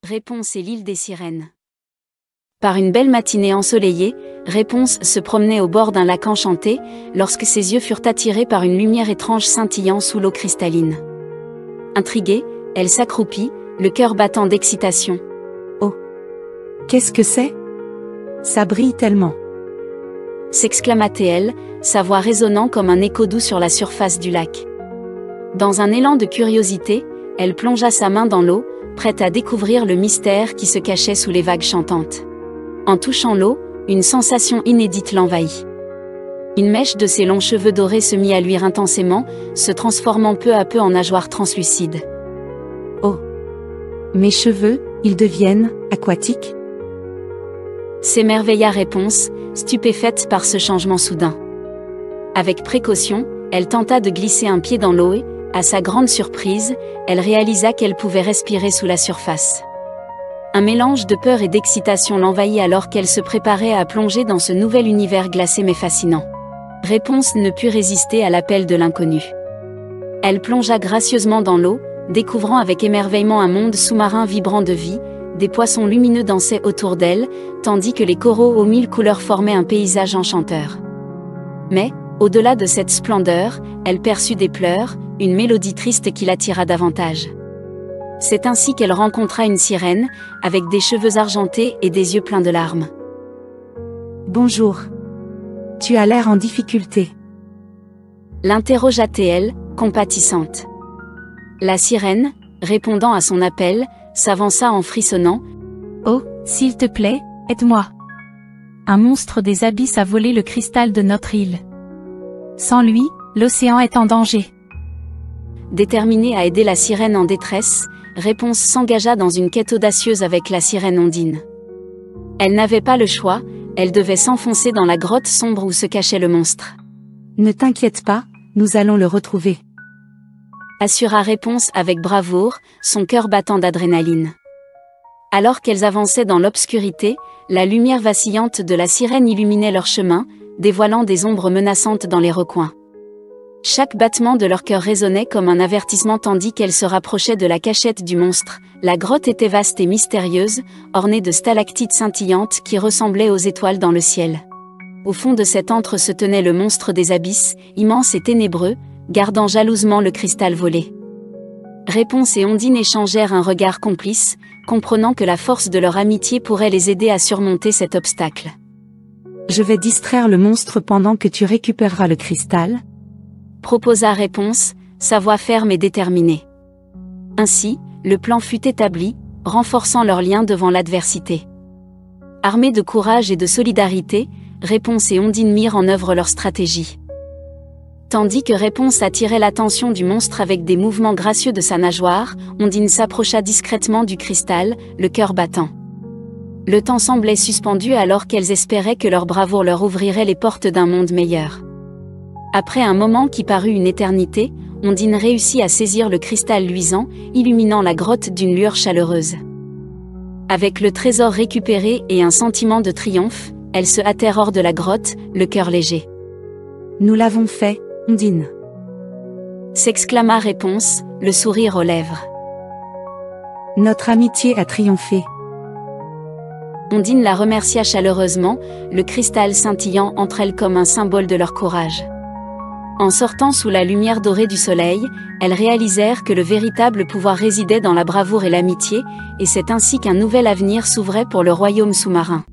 Réponse et l'île des sirènes. Par une belle matinée ensoleillée, Réponse se promenait au bord d'un lac enchanté, lorsque ses yeux furent attirés par une lumière étrange scintillant sous l'eau cristalline. Intriguée, elle s'accroupit, le cœur battant d'excitation. Oh! Qu'est-ce que c'est? Ça brille tellement! S'exclama-t-elle, sa voix résonnant comme un écho doux sur la surface du lac. Dans un élan de curiosité, elle plongea sa main dans l'eau, prête à découvrir le mystère qui se cachait sous les vagues chantantes. En touchant l'eau, une sensation inédite l'envahit. Une mèche de ses longs cheveux dorés se mit à luire intensément, se transformant peu à peu en nageoires translucides. Oh! Mes cheveux, ils deviennent aquatiques? S'émerveilla Réponse, stupéfaite par ce changement soudain. Avec précaution, elle tenta de glisser un pied dans l'eau et, à sa grande surprise, elle réalisa qu'elle pouvait respirer sous la surface. Un mélange de peur et d'excitation l'envahit alors qu'elle se préparait à plonger dans ce nouvel univers glacé mais fascinant. Réponse ne put résister à l'appel de l'inconnu. Elle plongea gracieusement dans l'eau, découvrant avec émerveillement un monde sous-marin vibrant de vie, des poissons lumineux dansaient autour d'elle, tandis que les coraux aux 1000 couleurs formaient un paysage enchanteur. Mais, au-delà de cette splendeur, elle perçut des pleurs, une mélodie triste qui l'attira davantage. C'est ainsi qu'elle rencontra une sirène, avec des cheveux argentés et des yeux pleins de larmes. Bonjour. Tu as l'air en difficulté. L'interrogea-t-elle, compatissante. La sirène, répondant à son appel, s'avança en frissonnant. Oh, s'il te plaît, aide-moi. Un monstre des abysses a volé le cristal de notre île. Sans lui, l'océan est en danger. Déterminée à aider la sirène en détresse, Réponse s'engagea dans une quête audacieuse avec la sirène Ondine. Elle n'avait pas le choix, elle devait s'enfoncer dans la grotte sombre où se cachait le monstre. Ne t'inquiète pas, nous allons le retrouver. Assura Réponse avec bravoure, son cœur battant d'adrénaline. Alors qu'elles avançaient dans l'obscurité, la lumière vacillante de la sirène illuminait leur chemin, dévoilant des ombres menaçantes dans les recoins. Chaque battement de leur cœur résonnait comme un avertissement tandis qu'elles se rapprochaient de la cachette du monstre. La grotte était vaste et mystérieuse, ornée de stalactites scintillantes qui ressemblaient aux étoiles dans le ciel. Au fond de cet antre se tenait le monstre des abysses, immense et ténébreux, gardant jalousement le cristal volé. Réponse et Ondine échangèrent un regard complice, comprenant que la force de leur amitié pourrait les aider à surmonter cet obstacle. Je vais distraire le monstre pendant que tu récupéreras le cristal, proposa Réponse, sa voix ferme et déterminée. Ainsi, le plan fut établi, renforçant leur lien devant l'adversité. Armés de courage et de solidarité, Réponse et Ondine mirent en œuvre leur stratégie. Tandis que Réponse attirait l'attention du monstre avec des mouvements gracieux de sa nageoire, Ondine s'approcha discrètement du cristal, le cœur battant. Le temps semblait suspendu alors qu'elles espéraient que leur bravoure leur ouvrirait les portes d'un monde meilleur. Après un moment qui parut une éternité, Ondine réussit à saisir le cristal luisant, illuminant la grotte d'une lueur chaleureuse. Avec le trésor récupéré et un sentiment de triomphe, elles se hâtèrent hors de la grotte, le cœur léger. Nous l'avons fait, Ondine. S'exclama Réponse, le sourire aux lèvres. Notre amitié a triomphé. Ondine la remercia chaleureusement, le cristal scintillant entre elles comme un symbole de leur courage. En sortant sous la lumière dorée du soleil, elles réalisèrent que le véritable pouvoir résidait dans la bravoure et l'amitié, et c'est ainsi qu'un nouvel avenir s'ouvrait pour le royaume sous-marin.